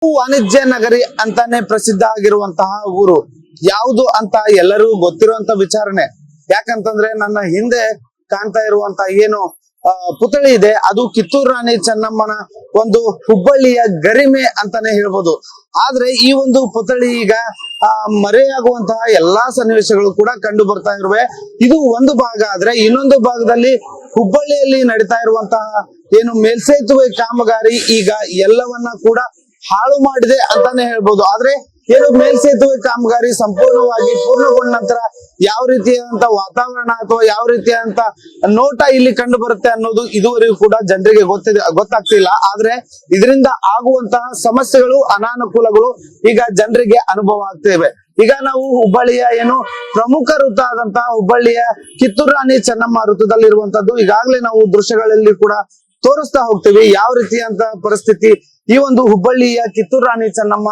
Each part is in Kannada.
ವಾಣಿಜ್ಯ ನಗರಿ ಅಂತಾನೆ ಪ್ರಸಿದ್ಧ ಆಗಿರುವಂತಹ ಊರು ಯಾವುದು ಅಂತ ಎಲ್ಲರಿಗೂ ಗೊತ್ತಿರುವಂತ ವಿಚಾರಣೆ. ಯಾಕಂತಂದ್ರೆ ನನ್ನ ಹಿಂದೆ ಕಾಣ್ತಾ ಇರುವಂತ ಏನು ಪುತ್ಥಳಿ ಇದೆ, ಅದು ಕಿತ್ತೂರು ರಾಣಿ ಚೆನ್ನಮ್ಮನ ಒಂದು ಹುಬ್ಬಳ್ಳಿಯ ಗರಿಮೆ ಅಂತಾನೆ ಹೇಳ್ಬೋದು. ಆದ್ರೆ ಈ ಒಂದು ಪುತ್ಥಳಿ ಈಗ ಮರೆಯಾಗುವಂತಹ ಎಲ್ಲಾ ಸನ್ನಿವೇಶಗಳು ಕೂಡ ಕಂಡು ಬರ್ತಾ ಇರುವೆ. ಇದು ಒಂದು ಭಾಗ ಆದ್ರೆ, ಇನ್ನೊಂದು ಭಾಗದಲ್ಲಿ ಹುಬ್ಬಳ್ಳಿಯಲ್ಲಿ ನಡೀತಾ ಇರುವಂತಹ ಏನು ಮೇಲ್ಸೇತುವೆ ಕಾಮಗಾರಿ ಈಗ ಎಲ್ಲವನ್ನ ಕೂಡ ಹಾಳು ಮಾಡಿದೆ ಅಂತಾನೆ ಹೇಳ್ಬೋದು. ಆದ್ರೆ ಏನು ಮೇಲ್ಸೇತುವೆ ಕಾಮಗಾರಿ ಸಂಪೂರ್ಣವಾಗಿ ಪೂರ್ಣಗೊಂಡ ನಂತರ ಯಾವ ರೀತಿಯಾದಂತ ವಾತಾವರಣ ಅಥವಾ ಯಾವ ರೀತಿಯಾದಂತ ನೋಟ ಇಲ್ಲಿ ಕಂಡು ಬರುತ್ತೆ ಅನ್ನೋದು ಇದುವರೆಗೂ ಕೂಡ ಜನರಿಗೆ ಗೊತ್ತಾಗ್ತಿಲ್ಲ. ಆದ್ರೆ ಇದರಿಂದ ಆಗುವಂತಹ ಸಮಸ್ಯೆಗಳು, ಅನಾನುಕೂಲಗಳು ಈಗ ಜನರಿಗೆ ಅನುಭವ ಆಗ್ತಿವೆ. ಈಗ ನಾವು ಹುಬ್ಬಳ್ಳಿಯ ಏನು ಪ್ರಮುಖ ವೃತ್ತ ಆದಂತಹ ಹುಬ್ಬಳ್ಳಿಯ ಕಿತ್ತೂರು ರಾಣಿ ಚೆನ್ನಮ್ಮ ವೃತ್ತದಲ್ಲಿರುವಂತದ್ದು ಈಗಾಗಲೇ ನಾವು ದೃಶ್ಯಗಳಲ್ಲಿ ಕೂಡ ತೋರಿಸ್ತಾ ಹೋಗ್ತೀವಿ ಯಾವ ರೀತಿಯಂತ ಪರಿಸ್ಥಿತಿ ಈ ಒಂದು ಹುಬ್ಬಳ್ಳಿಯ ಕಿತ್ತೂರು ರಾಣಿ ಚೆನ್ನಮ್ಮ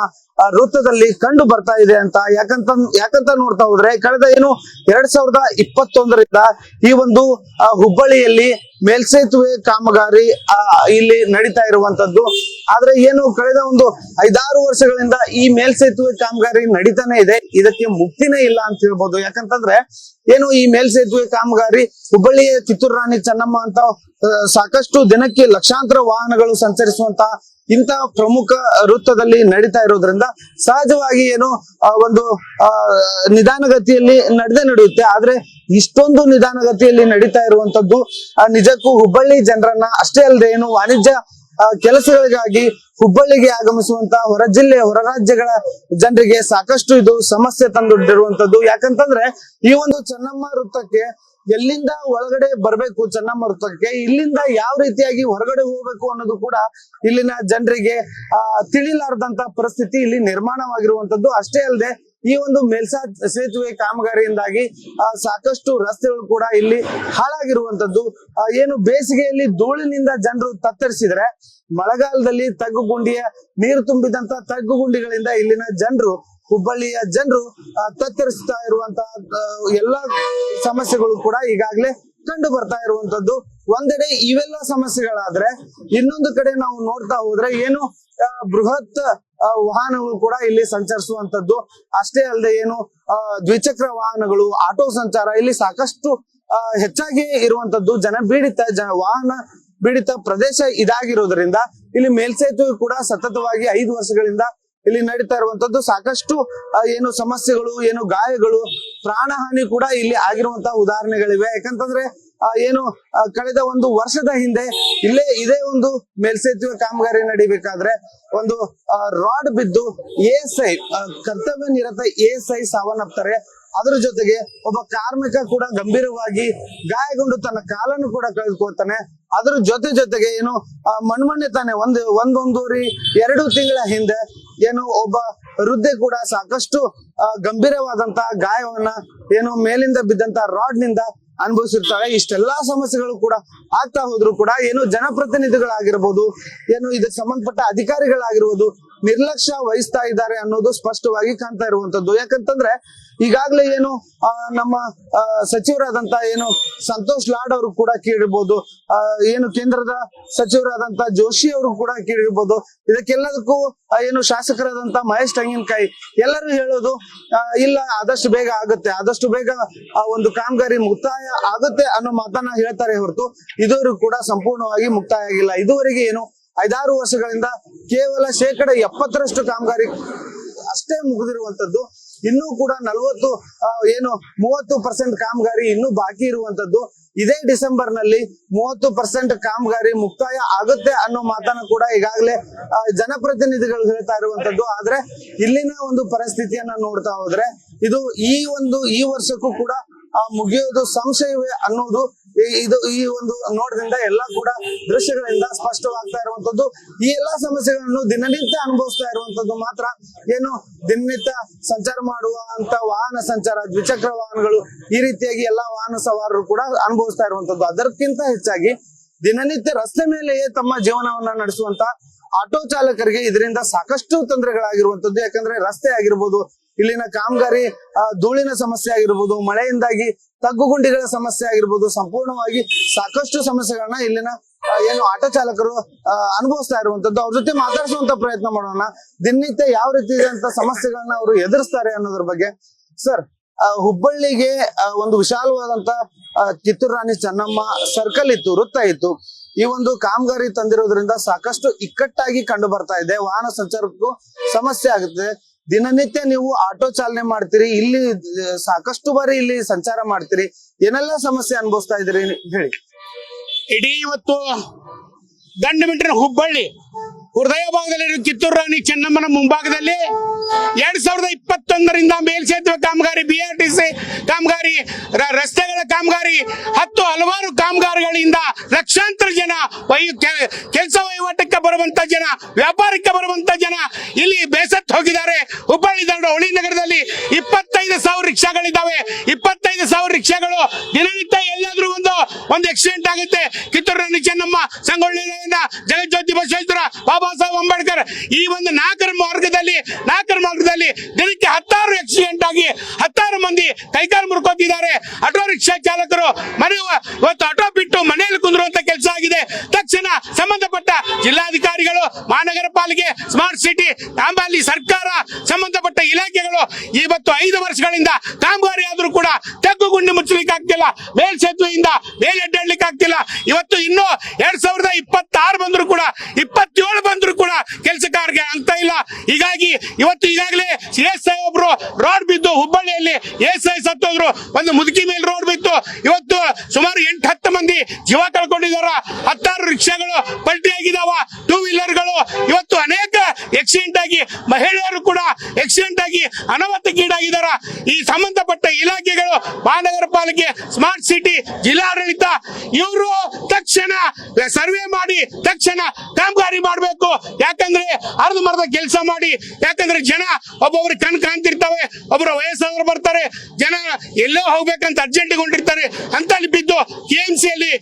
ವೃತ್ತದಲ್ಲಿ ಕಂಡು ಬರ್ತಾ ಇದೆ ಅಂತ. ಯಾಕಂತ ನೋಡ್ತಾ ಹೋದ್ರೆ ಕಳೆದ ಏನು 2021ರಿಂದ ಈ ಒಂದು ಹುಬ್ಬಳ್ಳಿಯಲ್ಲಿ ಮೇಲ್ಸೇತುವೆ ಕಾಮಗಾರಿ ಇಲ್ಲಿ ನಡೀತಾ ಇರುವಂತದ್ದು. ಆದ್ರೆ ಏನು ಕಳೆದ ಒಂದು 5-6 ವರ್ಷಗಳಿಂದ ಈ ಮೇಲ್ಸೇತುವೆ ಕಾಮಗಾರಿ ನಡೀತಾನೆ ಇದೆ, ಇದಕ್ಕೆ ಮುಕ್ತಿನೇ ಇಲ್ಲ ಅಂತ ಹೇಳ್ಬೋದು. ಯಾಕಂತಂದ್ರೆ ಏನು ಈ ಮೇಲ್ಸೇತುವೆ ಕಾಮಗಾರಿ ಹುಬ್ಬಳ್ಳಿಯ ಕಿತ್ತೂರು ರಾಣಿ ಚೆನ್ನಮ್ಮ ಅಂತ ಸಾಕಷ್ಟು ದಿನಕ್ಕೆ ಲಕ್ಷಾಂತರ ವಾಹನಗಳು ಸಂಚರಿಸುವಂತ ಇಂತಹ ಪ್ರಮುಖ ವೃತ್ತದಲ್ಲಿ ನಡೀತಾ ಇರೋದ್ರಿಂದ ಸಹಜವಾಗಿ ಏನು ಒಂದು ನಿಧಾನಗತಿಯಲ್ಲಿ ನಡೆಯುತ್ತೆ. ಆದ್ರೆ ಇಷ್ಟೊಂದು ನಿಧಾನಗತಿಯಲ್ಲಿ ನಡೀತಾ ಇರುವಂತದ್ದು ನಿಜಕ್ಕೂ ಹುಬ್ಬಳ್ಳಿ ಜನರನ್ನ ಅಷ್ಟೇ ಅಲ್ಲದೆ ಏನು ವಾಣಿಜ್ಯ ಕೆಲಸಗಳಿಗಾಗಿ ಹುಬ್ಬಳ್ಳಿಗೆ ಆಗಮಿಸುವಂತ ಹೊರ ಜಿಲ್ಲೆ ಹೊರ ರಾಜ್ಯಗಳ ಜನರಿಗೆ ಸಾಕಷ್ಟು ಇದು ಸಮಸ್ಯೆ ತಂದೊಡ್ಡಿರುವಂತದ್ದು. ಯಾಕಂತಂದ್ರೆ ಈ ಒಂದು ಚೆನ್ನಮ್ಮ ವೃತ್ತಕ್ಕೆ ಎಲ್ಲಿಂದ ಒಳಗಡೆ ಬರ್ಬೇಕು, ಚೆನ್ನಮ್ಮ ವೃತ್ತಕ್ಕೆ ಇಲ್ಲಿಂದ ಯಾವ ರೀತಿಯಾಗಿ ಹೊರಗಡೆ ಹೋಗ್ಬೇಕು ಅನ್ನೋದು ಕೂಡ ಇಲ್ಲಿನ ಜನರಿಗೆ ತಿಳಿಲಾರದಂತ ಪರಿಸ್ಥಿತಿ ಇಲ್ಲಿ ನಿರ್ಮಾಣವಾಗಿರುವಂತದ್ದು. ಅಷ್ಟೇ ಅಲ್ಲದೆ ಈ ಒಂದು ಸೇತುವೆ ಕಾಮಗಾರಿಯಿಂದಾಗಿ ಸಾಕಷ್ಟು ರಸ್ತೆಗಳು ಕೂಡ ಇಲ್ಲಿ ಹಾಳಾಗಿರುವಂತದ್ದು. ಏನು ಬೇಸಿಗೆಯಲ್ಲಿ ಧೂಳಿನಿಂದ ಜನರು ತತ್ತರಿಸಿದ್ರೆ, ಮಳೆಗಾಲದಲ್ಲಿ ತಗ್ಗುಗುಂಡಿಯ ನೀರು ತುಂಬಿದಂತ ತಗ್ಗುಗುಂಡಿಗಳಿಂದ ಇಲ್ಲಿನ ಜನರು, ಹುಬ್ಬಳ್ಳಿಯ ಜನರು ತತ್ತರಿಸ್ತಾ ಇರುವಂತಹ ಎಲ್ಲಾ ಸಮಸ್ಯೆಗಳು ಕೂಡ ಈಗಾಗಲೇ ಕಂಡು ಬರ್ತಾ ಇರುವಂತದ್ದು. ಒಂದೆಡೆ ಇವೆಲ್ಲ ಸಮಸ್ಯೆಗಳಾದ್ರೆ, ಇನ್ನೊಂದು ಕಡೆ ನಾವು ನೋಡ್ತಾ ಹೋದ್ರೆ ಏನು ಬೃಹತ್ ವಾಹನಗಳು ಕೂಡ ಇಲ್ಲಿ ಸಂಚರಿಸುವಂತದ್ದು. ಅಷ್ಟೇ ಅಲ್ಲದೆ ಏನು ದ್ವಿಚಕ್ರ ವಾಹನಗಳು, ಆಟೋ ಸಂಚಾರ ಇಲ್ಲಿ ಸಾಕಷ್ಟು ಹೆಚ್ಚಾಗಿ ಇರುವಂತದ್ದು. ವಾಹನ ಪೀಡಿತ ಪ್ರದೇಶ ಇದಾಗಿರೋದ್ರಿಂದ ಇಲ್ಲಿ ಮೇಲ್ಸೇತುವೆ ಕೂಡ ಸತತವಾಗಿ 5 ವರ್ಷಗಳಿಂದ ಇಲ್ಲಿ ನಡೀತಾ ಇರುವಂತದ್ದು. ಸಾಕಷ್ಟು ಏನು ಸಮಸ್ಯೆಗಳು, ಏನು ಗಾಯಗಳು, ಪ್ರಾಣಹಾನಿ ಕೂಡ ಇಲ್ಲಿ ಆಗಿರುವಂತಹ ಉದಾಹರಣೆಗಳಿವೆ. ಯಾಕಂತಂದ್ರೆ ಏನು ಕಳೆದ ಒಂದು ವರ್ಷದ ಹಿಂದೆ ಇದೇ ಒಂದು ಮೇಲ್ಸೇತುವೆ ಕಾಮಗಾರಿ ನಡಿಬೇಕಾದ್ರೆ ಒಂದು ರಾಡ್ ಬಿದ್ದು ASI ಕರ್ತವ್ಯ ನಿರತ ASI ಸಾವನ್ನಪ್ತಾರೆ. ಅದ್ರ ಜೊತೆಗೆ ಒಬ್ಬ ಕಾರ್ಮಿಕ ಕೂಡ ಗಂಭೀರವಾಗಿ ಗಾಯಗೊಂಡು ತನ್ನ ಕಾಲನ್ನು ಕೂಡ ಕಳೆದುಕೊಳ್ತಾನೆ. ಅದ್ರ ಜೊತೆಗೆ ಏನು ಮೊನ್ನೆ ತಾನೆ ಒಂದೂವರೆ 2 ತಿಂಗಳ ಹಿಂದೆ ಏನು ಒಬ್ಬ ವೃದ್ಧೆ ಕೂಡ ಸಾಕಷ್ಟು ಗಂಭೀರವಾದಂತಹ ಗಾಯವನ್ನ ಏನು ಮೇಲಿಂದ ಬಿದ್ದಂತ ರಾಡ್ ನಿಂದ ಅನುಭವಿಸಿರ್ತಾಳೆ. ಇಷ್ಟೆಲ್ಲಾ ಸಮಸ್ಯೆಗಳು ಕೂಡ ಆಗ್ತಾ ಹೋದ್ರು ಕೂಡ ಏನು ಜನಪ್ರತಿನಿಧಿಗಳಾಗಿರ್ಬೋದು, ಏನು ಇದಕ್ಕೆ ಸಂಬಂಧಪಟ್ಟ ಅಧಿಕಾರಿಗಳಾಗಿರ್ಬೋದು ನಿರ್ಲಕ್ಷ್ಯ ವಹಿಸ್ತಾ ಇದ್ದಾರೆ ಅನ್ನೋದು ಸ್ಪಷ್ಟವಾಗಿ ಕಾಣ್ತಾ ಇರುವಂತದ್ದು. ಯಾಕಂತಂದ್ರೆ ಈಗಾಗಲೇ ಏನು ನಮ್ಮ ಸಚಿವರಾದಂತ ಏನು ಸಂತೋಷ್ ಲಾಡ್ ಅವರು ಕೂಡ ಕೇಳಿರ್ಬೋದು, ಏನು ಕೇಂದ್ರದ ಸಚಿವರಾದಂತ ಜೋಶಿ ಅವರು ಕೂಡ ಕೇಳಿರ್ಬೋದು. ಇದಕ್ಕೆಲ್ಲದಕ್ಕೂ ಏನು ಶಾಸಕರಾದಂತ ಮಹೇಶ್ ತೆಂಗಿನಕಾಯಿ ಎಲ್ಲರೂ ಹೇಳೋದು ಇಲ್ಲ, ಆದಷ್ಟು ಬೇಗ ಆಗುತ್ತೆ, ಆದಷ್ಟು ಬೇಗ ಒಂದು ಕಾಮಗಾರಿ ಮುಕ್ತಾಯ ಆಗುತ್ತೆ ಅನ್ನೋ ಮಾತನ್ನ ಹೇಳ್ತಾರೆ ಹೊರತು ಇದುವರೆಗೂ ಕೂಡ ಸಂಪೂರ್ಣವಾಗಿ ಮುಕ್ತಾಯ ಆಗಿಲ್ಲ. ಇದುವರೆಗೆ ಏನು 5-6 ವರ್ಷಗಳಿಂದ ಕೇವಲ 70% ಕಾಮಗಾರಿ ಅಷ್ಟೇ ಮುಗಿದಿರುವಂತದ್ದು. ಇನ್ನೂ ಕೂಡ 30% ಕಾಮಗಾರಿ ಇನ್ನೂ ಬಾಕಿ ಇರುವಂತದ್ದು. ಇದೇ ಡಿಸೆಂಬರ್ ನಲ್ಲಿ 30% ಕಾಮಗಾರಿ ಮುಕ್ತಾಯ ಆಗುತ್ತೆ ಅನ್ನೋ ಮಾತನ್ನ ಕೂಡ ಈಗಾಗಲೇ ಜನಪ್ರತಿನಿಧಿಗಳು ಹೇಳ್ತಾ ಇರುವಂತದ್ದು. ಆದ್ರೆ ಇಲ್ಲಿನ ಒಂದು ಪರಿಸ್ಥಿತಿಯನ್ನ ನೋಡ್ತಾ ಹೋದ್ರೆ ಇದು ಈ ವರ್ಷಕ್ಕೂ ಕೂಡ ಮುಗಿಯೋದು ಸಂಶಯವೇ ಅನ್ನೋದು ಈ ಒಂದು ನೋಟದಿಂದ ಎಲ್ಲ ಕೂಡ ದೃಶ್ಯಗಳಿಂದ ಸ್ಪಷ್ಟವಾಗ್ತಾ ಇರುವಂತದ್ದು. ಈ ಎಲ್ಲಾ ಸಮಸ್ಯೆಗಳನ್ನು ದಿನನಿತ್ಯ ಅನುಭವಿಸ್ತಾ ಇರುವಂತದ್ದು ಮಾತ್ರ ಏನು ದಿನನಿತ್ಯ ಸಂಚಾರ ಮಾಡುವಂತ ವಾಹನ ಸಂಚಾರ, ದ್ವಿಚಕ್ರ ವಾಹನಗಳು, ಈ ರೀತಿಯಾಗಿ ಎಲ್ಲಾ ವಾಹನ ಸವಾರರು ಕೂಡ ಅನುಭವಿಸ್ತಾ ಇರುವಂತದ್ದು. ಅದಕ್ಕಿಂತ ಹೆಚ್ಚಾಗಿ ದಿನನಿತ್ಯ ರಸ್ತೆ ಮೇಲೆಯೇ ತಮ್ಮ ಜೀವನವನ್ನ ನಡೆಸುವಂತ ಆಟೋ ಚಾಲಕರಿಗೆ ಇದರಿಂದ ಸಾಕಷ್ಟು ತೊಂದರೆಗಳಾಗಿರುವಂತದ್ದು. ಯಾಕಂದ್ರೆ ರಸ್ತೆ ಆಗಿರ್ಬೋದು, ಇಲ್ಲಿನ ಕಾಮಗಾರಿ ಧೂಳಿನ ಸಮಸ್ಯೆ ಆಗಿರ್ಬೋದು, ಮಳೆಯಿಂದಾಗಿ ತಗ್ಗುಗುಂಡಿಗಳ ಸಮಸ್ಯೆ ಆಗಿರ್ಬೋದು, ಸಂಪೂರ್ಣವಾಗಿ ಸಾಕಷ್ಟು ಸಮಸ್ಯೆಗಳನ್ನ ಇಲ್ಲಿನ ಏನು ಆಟೋ ಚಾಲಕರು ಅನುಭವಿಸ್ತಾ ಇರುವಂತದ್ದು. ಅವ್ರ ಜೊತೆ ಮಾತಾಡಿಸುವಂತ ಪ್ರಯತ್ನ ಮಾಡೋಣ. ದಿನನಿತ್ಯ ಯಾವ ರೀತಿ ಇದಂತ ಸಮಸ್ಯೆಗಳನ್ನ ಅವರು ಎದುರಿಸ್ತಾರೆ ಅನ್ನೋದ್ರ ಬಗ್ಗೆ. ಸರ್, ಹುಬ್ಬಳ್ಳಿಗೆ ಒಂದು ವಿಶಾಲವಾದಂತ ಕಿತ್ತೂರು ರಾಣಿ ಚೆನ್ನಮ್ಮ ಸರ್ಕಲ್ ಇತ್ತು, ವೃತ್ತ ಇತ್ತು. ಈ ಒಂದು ಕಾಮಗಾರಿ ತಂದಿರೋದ್ರಿಂದ ಸಾಕಷ್ಟು ಇಕ್ಕಟ್ಟಾಗಿ ಕಂಡು ಬರ್ತಾ ಇದೆ. ವಾಹನ ಸಂಚಾರಕ್ಕೂ ಸಮಸ್ಯೆ ಆಗುತ್ತೆ. ದಿನನಿತ್ಯ ನೀವು ಆಟೋ ಚಾಲನೆ ಮಾಡ್ತೀರಿ, ಇಲ್ಲಿ ಸಾಕಷ್ಟು ಬಾರಿ ಇಲ್ಲಿ ಸಂಚಾರ ಮಾಡ್ತೀರಿ, ಏನೆಲ್ಲ ಸಮಸ್ಯೆ ಅನುಭವಿಸ್ತಾ ಇದ್ದೀರಿ ಹೇಳಿ. ಇಡೀ ಇವತ್ತು ಗಂಡುಮಿಟ್ರಿನ ಹುಬ್ಬಳ್ಳಿ ಹೃದಯ ಭಾಗದಲ್ಲಿ ಕಿತ್ತೂರು ರಾಣಿ ಚೆನ್ನಮ್ಮನ ಮುಂಭಾಗದಲ್ಲಿ 2021ರಿಂದ ಮೇಲ್ಸೇತುವೆ ಕಾಮಗಾರಿ, BRTC ಕಾಮಗಾರಿ, ರಸ್ತೆಗಳ ಕಾಮಗಾರಿ, ಹಲವಾರು ಕಾಮಗಾರಿಗಳಿಂದ ಲಕ್ಷಾಂತರ ಜನ ಕೆಲಸ ವಹಿವಾಟಕ್ಕೆ ಬರುವಂತ ಜನ, ವ್ಯಾಪಾರಕ್ಕೆ ಬರುವಂತ ಜನ ಇಲ್ಲಿ ಬೇಸತ್ತು ಹೋಗಿದ್ದಾರೆ. ಹುಬ್ಬಳ್ಳಿ ಹೊಳಿ ನಗರದಲ್ಲಿ 25,000 ರಿಕ್ಷಾಗಳಿದ್ದಾವೆ. 25,000 ರಿಕ್ಷಾಗಳು ದಿನನಿತ್ಯ ಎಲ್ಲಾದ್ರೂ ಒಂದು ಆಕ್ಸಿಡೆಂಟ್ ಆಗುತ್ತೆ. ಕಿತ್ತೂರು ರಾಣಿ ಚೆನ್ನಮ್ಮ, ಸಂಗೊಳ್ಳಿ ಜಗಜ್ಯೋತಿ ಬಸವೇಶ್ವರ, ಬಾಬಾ ಸಾಹೇಬ್ ಅಂಬೇಡ್ಕರ್, ಈ ಒಂದು ನಾಲ್ಕರ ಮಾರ್ಗದಲ್ಲಿ ದಿನಕ್ಕೆ 10 ಆಕ್ಸಿಡೆಂಟ್ ಆಗಿ 10 ಮಂದಿ ಕೈಕಾಲು ಮುರ್ಕೋತಿದ್ದಾರೆ. ಆಟೋ ರಿಕ್ಷಾ ಚಾಲಕರು ಇವತ್ತು ಆಟೋ ಬಿಟ್ಟು ಮನೆಯಲ್ಲಿ ಕುಂದಿರುವಂತ ಕೆಲಸ ಆಗಿದೆ. ತಕ್ಷಣ ಸಂಬಂಧಪಟ್ಟ ಜಿಲ್ಲಾಧಿಕಾರಿಗಳು, ಮಹಾನಗರ ಪಾಲಿಕೆ, ಸ್ಮಾರ್ಟ್ ಸಿಟಿ, ಆಮೇಲೆ ಸರ್ಕಾರ, ಸಂಬಂಧಪಟ್ಟ ಇಲಾಖೆಗಳು ಇವತ್ತು 5 ವರ್ಷಗಳಿಂದ ಕಾಮಗಾರಿ ಆದ್ರೂ ಕೂಡ ತಗ್ಗುಗುಂಡಿ ಮುಚ್ಚಲಿಕ್ಕೆ ಆಗ್ತಿಲ್ಲ, ಮೇಲ್ಸೇತುವೆಯಿಂದ ಮೇಲೆ ಅಡ್ಡಾಡ್ಲಿಕ್ಕೆ ಆಗ್ತಿಲ್ಲ. ಇವತ್ತು ಇನ್ನು 2026 ಬಂದ್ರು ಕೂಡ 27 ಬಂದ್ರು ಕೂಡ ಕೆಲಸಗಾರರಿಗೆ ಆಗ್ತಾ ಇಲ್ಲ. ಹೀಗಾಗಿ ಈಗಾಗಲೇ CSI ಒಬ್ರು ರೋಡ್ ಬಿದ್ದು ಹುಬ್ಬಳ್ಳಿಯಲ್ಲಿ SI ಸತ್ತೋದ್ರು. ಒಂದು ಮುದುಕಿ ಮೇಲೆ ರೋಡ್ ಬಿದ್ದು ಇವತ್ತು ಸುಮಾರು 8-10 ಮಂದಿ ಜೀವ ಕಳ್ಕೊಂಡಿದಾರ. 16 ರಿಕ್ಷಾಗಳು ಪಲ್ಟಿ ಆಗಿದಾವ. 2 ವೀಲರ್ಗಳು ಇವತ್ತು ಅನೇಕ ಆಕ್ಸಿಡೆಂಟ್ ಆಗಿ ಮಹಿಳೆಯರು ಕೂಡ ಆಕ್ಸಿಡೆಂಟ್ ಆಗಿ ಅನಾಹುತಕ್ಕೀಡಾಗಿದಾರ. ಈ ಸಂಬಂಧಪಟ್ಟ ಇಲಾಖೆಗಳು, ಮಹಾನಗರ ಪಾಲಿಕೆ, ಸ್ಮಾರ್ಟ್ ಸಿಟಿ, ಜಿಲ್ಲಾಡಳಿತ ಇವರು ತಕ್ಷಣ ಸರ್ವೆ ಮಾಡಿ ತಕ್ಷಣ ಕಾಮಗಾರಿ ಮಾಡಬೇಕು. ಯಾಕಂದ್ರೆ ಅರ್ಧಮರ್ಧ ಕೆಲಸ ಮಾಡಿ, ಯಾಕಂದ್ರೆ ಜನ ಒಬ್ಬೊಬ್ರು ಕಣ್ ಕಾಣ್ತಿರ್ತಾವೆ, ಒಬ್ಬರು ವಯಸ್ಸಾದ್ರು ಬರ್ತಾರೆ, ಜನ ಎಲ್ಲೋ ಹೋಗ್ಬೇಕಂತ ಅರ್ಜೆಂಟ್ ಗೊಂಡಿರ್ತಾರೆ. ಅಂತ ಬಿದ್ದು KMC ಯಲ್ಲಿ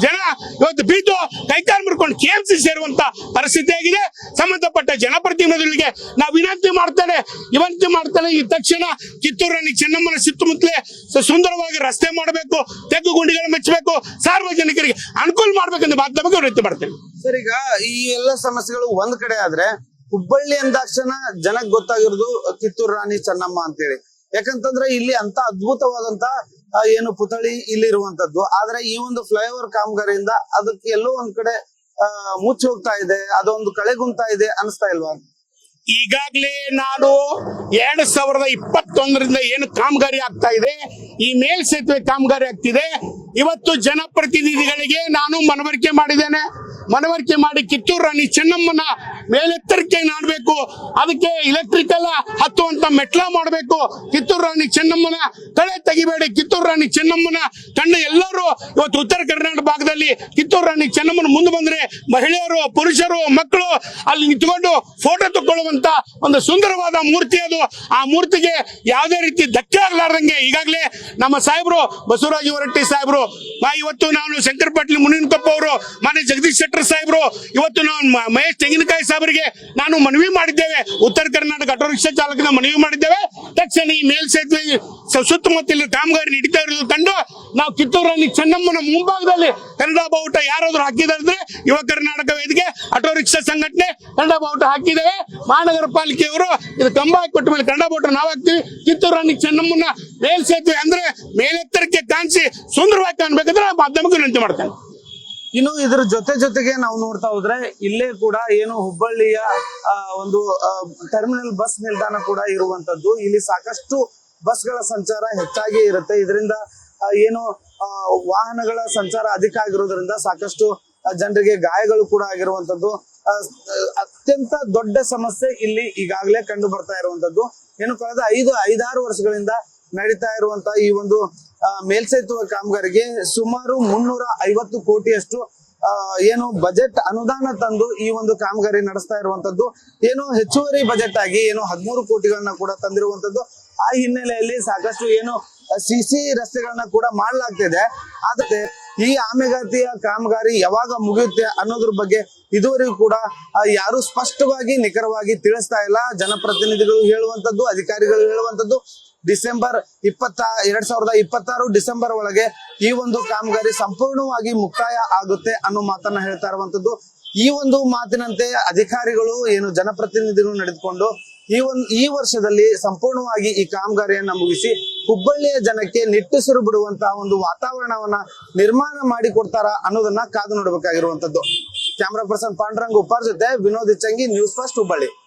ಜನ ಇವತ್ತು ಬಿದ್ದು ಕೈಕಾಲು ಮುರ್ಕೊಂಡು KMC ಸೇರುವಂತ ಪರಿಸ್ಥಿತಿ ಆಗಿದೆ. ಸಂಬಂಧಪಟ್ಟ ಜನಪ್ರತಿನಿಧಿಗಳಿಗೆ ನಾವು ವಿನಂತಿ ಮಾಡ್ತೇನೆ, ಈ ತಕ್ಷಣ ಕಿತ್ತೂರು ರಾಣಿ ಚೆನ್ನಮ್ಮನ ಸುತ್ತಮುತ್ತಲೇ ಸುಂದರವಾಗಿ ರಸ್ತೆ ಮಾಡಬೇಕು, ತೆಗ್ಗುಗುಂಡಿಗಳು ಮೆಚ್ಚಬೇಕು, ಸಾರ್ವಜನಿಕರಿಗೆ ಅನುಕೂಲ ಮಾಡ್ಬೇಕಂತ ಮಾಧ್ಯಮಕ್ಕೆ ವಿನಂತಿ ಮಾಡ್ತೇನೆ. ಸರ್, ಈಗ ಈ ಎಲ್ಲ ಸಮಸ್ಯೆಗಳು ಒಂದ್ ಕಡೆ ಆದ್ರೆ ಹುಬ್ಬಳ್ಳಿ ಅಂದಾಕ್ಷಣ ಜನಕ್ಕೆ ಗೊತ್ತಾಗಿರೋದು ಕಿತ್ತೂರು ರಾಣಿ ಚೆನ್ನಮ್ಮ ಅಂತೇಳಿ. ಯಾಕಂತಂದ್ರೆ ಇಲ್ಲಿ ಅಂತ ಅದ್ಭುತವಾದಂತ ಏನು ಪುತ್ಥಳಿ ಇಲ್ಲಿ ಇರುವಂತದ್ದು. ಆದ್ರೆ ಈ ಒಂದು ಫ್ಲೈಓವರ್ ಕಾಮಗಾರಿಯಿಂದ ಅದಕ್ಕೆ ಎಲ್ಲೋ ಒಂದ್ ಕಡೆ ಮುಚ್ಚಿ ಹೋಗ್ತಾ ಇದೆ, ಅದೊಂದು ಕಳೆಗುಂತಾ ಇದೆ ಅನಿಸ್ತಾ ಇಲ್ವಾ? ಈಗಾಗಲೇ ನಾನು 2021ರಿಂದ ಏನು ಕಾಮಗಾರಿ ಆಗ್ತಾ ಇದೆ, ಈ ಮೇಲ್ಸೇತುವೆ ಕಾಮಗಾರಿ ಆಗ್ತಿದೆ. ಇವತ್ತು ಜನಪ್ರತಿನಿಧಿಗಳಿಗೆ ನಾನು ಮನವರಿಕೆ ಮಾಡಿ ಕಿತ್ತೂರು ರಾಣಿ ಚೆನ್ನಮ್ಮನ ಮೇಲೆತ್ತರಕ್ಕೆ ನಾಡಬೇಕು, ಅದಕ್ಕೆ ಎಲೆಕ್ಟ್ರಿಕಲ್ ಹತ್ತುವಂತ ಮೆಟ್ಲ ಮಾಡಬೇಕು. ಕಿತ್ತೂರು ರಾಣಿ ಚೆನ್ನಮ್ಮನ ಕಳೆ ತೆಗಿಬೇಡಿ, ಕಿತ್ತೂರು ರಾಣಿ ಚೆನ್ನಮ್ಮನ ಕಣ್ಣು ಎಲ್ಲರೂ ಇವತ್ತು ಉತ್ತರ ಕರ್ನಾಟಕ ಭಾಗದಲ್ಲಿ ಕಿತ್ತೂರು ರಾಣಿ ಚೆನ್ನಮ್ಮನ ಮುಂದೆ ಬಂದ್ರೆ ಮಹಿಳೆಯರು, ಪುರುಷರು, ಮಕ್ಕಳು ಅಲ್ಲಿ ನಿಂತ್ಕೊಂಡು ಫೋಟೋ ತಗೊಳ್ಳುವಂತ ಒಂದು ಸುಂದರವಾದ ಮೂರ್ತಿ ಅದು. ಆ ಮೂರ್ತಿಗೆ ಯಾವುದೇ ರೀತಿ ಧಕ್ಕೆ ಆಗ್ಲಾರ್ದಂಗೆ ಈಗಾಗಲೇ ನಮ್ಮ ಸಾಹೇಬರು ಬಸವರಾಜ ಹೊರಟ್ಟಿ ಸಾಹೇಬರು, ಇವತ್ತು ನಾನು ಶಂಕರ ಪಾಟೀಲ್ ಮುನಿನಕೊಪ್ಪ ಅವರು, ಮಾನ್ಯ ಜಗದೀಶ್ ಶೆಟ್ಟರ್ ಸಾಹೇಬರು, ಇವತ್ತು ನಾವು ಮಹೇಶ್ ತೆಂಗಿನಕಾಯಿ ಸಾಹೇಬರಿಗೆ ನಾನು ಮನವಿ ಮಾಡಿದ್ದೇವೆ. ಉತ್ತರ ಕರ್ನಾಟಕ ಆಟೋ ರಿಕ್ಷಾ ಚಾಲಕನ ಮನವಿ ಮಾಡಿದ್ದೇವೆ. ತಕ್ಷಣ ಈ ಮೇಲ್ಸೇತುವೆ ಸುತ್ತಮುತ್ತಲಿನ ಕಾಮಗಾರಿ ನಡೀತಾ ಇರೋದು ಕಂಡು ನಾವು ಕಿತ್ತೂರು ರಾಣಿ ಚೆನ್ನಮ್ಮನ ಮುಂಭಾಗದಲ್ಲಿ ಕನ್ನಡ ಬಾವುಟ ಯಾರಾದ್ರೂ ಹಾಕಿದ್ರೆ ಯುವ ಕರ್ನಾಟಕ ವೇದಿಕೆ, ಆಟೋ ರಿಕ್ಷಾ ಸಂಘಟನೆ ಕನ್ನಡ ಬಾವುಟ ಹಾಕಿದ್ದೇವೆ. ಮಹಾನಗರ ಪಾಲಿಕೆಯವರು ಇದು ಕಂಬ ಕೊಟ್ಟ ಮೇಲೆ ಕನ್ನಡ ಬಾವುಟ ನಾವು ಹಾಕ್ತೀವಿ. ಕಿತ್ತೂರು ರಾಣಿ ಚೆನ್ನಮ್ಮನ ಮೇಲ್ಸೇತುವೆ ಅಂದ್ರೆ ಮೇಲೆತ್ತರಕ್ಕೆ ಕಾಣಿಸಿ ಸುಂದರವಾಗಿ ಕಾಣ್ಬೇಕಂದ್ರೆ ಮಾಧ್ಯಮಕ್ಕೆ ವಿನಂತಿ ಮಾಡ್ತೇನೆ. ಇನ್ನು ಇದ್ರ ಜೊತೆಗೆ ನಾವು ನೋಡ್ತಾ ಹೋದ್ರೆ ಇಲ್ಲೇ ಕೂಡ ಏನು ಹುಬ್ಬಳ್ಳಿಯ ಒಂದು ಟರ್ಮಿನಲ್ ಬಸ್ ನಿಲ್ದಾಣ ಕೂಡ ಇರುವಂತದ್ದು. ಇಲ್ಲಿ ಸಾಕಷ್ಟು ಬಸ್ಗಳ ಸಂಚಾರ ಹೆಚ್ಚಾಗಿ ಇರುತ್ತೆ. ಇದರಿಂದ ಏನು ವಾಹನಗಳ ಸಂಚಾರ ಅಧಿಕ ಆಗಿರೋದ್ರಿಂದ ಸಾಕಷ್ಟು ಜನರಿಗೆ ಗಾಯಗಳು ಕೂಡ ಆಗಿರುವಂತದ್ದು ಅತ್ಯಂತ ದೊಡ್ಡ ಸಮಸ್ಯೆ ಇಲ್ಲಿ ಈಗಾಗಲೇ ಕಂಡು ಬರ್ತಾ ಇರುವಂತದ್ದು. ಏನು ಕಳೆದ 5-6 ವರ್ಷಗಳಿಂದ ನಡೀತಾ ಇರುವಂತ ಈ ಒಂದು ಮೇಲ್ಸೇತುವೆ ಕಾಮಗಾರಿಗೆ ಸುಮಾರು 350 ಕೋಟಿಯಷ್ಟು ಏನು ಬಜೆಟ್ ಅನುದಾನ ತಂದು ಈ ಒಂದು ಕಾಮಗಾರಿ ನಡೆಸ್ತಾ ಇರುವಂತದ್ದು. ಏನು ಹೆಚ್ಚುವರಿ ಬಜೆಟ್ ಆಗಿ ಏನು 13 ಕೋಟಿಗಳನ್ನ ಕೂಡ ತಂದಿರುವಂತದ್ದು. ಆ ಹಿನ್ನೆಲೆಯಲ್ಲಿ ಸಾಕಷ್ಟು ಏನು CC ರಸ್ತೆಗಳನ್ನ ಕೂಡ ಮಾಡಲಾಗ್ತಿದೆ. ಆದ್ರೆ ಈ ಆಮೆಗತಿಯ ಕಾಮಗಾರಿ ಯಾವಾಗ ಮುಗಿಯುತ್ತೆ ಅನ್ನೋದ್ರ ಬಗ್ಗೆ ಇದುವರೆಗೂ ಕೂಡ ಯಾರು ಸ್ಪಷ್ಟವಾಗಿ ನಿಖರವಾಗಿ ತಿಳಿಸ್ತಾ ಇಲ್ಲ. ಜನಪ್ರತಿನಿಧಿಗಳು ಹೇಳುವಂತದ್ದು, ಅಧಿಕಾರಿಗಳು ಹೇಳುವಂತದ್ದು ಡಿಸೆಂಬರ್ 2026 ಡಿಸೆಂಬರ್ ಒಳಗೆ ಈ ಒಂದು ಕಾಮಗಾರಿ ಸಂಪೂರ್ಣವಾಗಿ ಮುಕ್ತಾಯ ಆಗುತ್ತೆ ಅನ್ನೋ ಮಾತನ್ನ ಹೇಳ್ತಾ ಇರುವಂತದ್ದು. ಈ ಒಂದು ಮಾತಿನಂತೆ ಅಧಿಕಾರಿಗಳು ಏನು ಜನಪ್ರತಿನಿಧಿಗಳು ನಡೆದುಕೊಂಡು ಈ ವರ್ಷದಲ್ಲಿ ಸಂಪೂರ್ಣವಾಗಿ ಈ ಕಾಮಗಾರಿಯನ್ನ ಮುಗಿಸಿ ಹುಬ್ಬಳ್ಳಿಯ ಜನಕ್ಕೆ ನಿಟ್ಟುಸಿರು ಬಿಡುವಂತಹ ಒಂದು ವಾತಾವರಣವನ್ನ ನಿರ್ಮಾಣ ಮಾಡಿ ಕೊಡ್ತಾರ ಅನ್ನೋದನ್ನ ಕಾದು ನೋಡಬೇಕಾಗಿರುವಂತದ್ದು. ಕ್ಯಾಮರಾ ಪರ್ಸನ್ ಪಾಂಡುರಂಗ ಉಪ್ಪಾರ್ ಜೊತೆ ವಿನೋದ್ ಇಚ್ಚಂಗಿ, ನ್ಯೂಸ್ ಫಸ್ಟ್ ಹುಬ್ಬಳ್ಳಿ.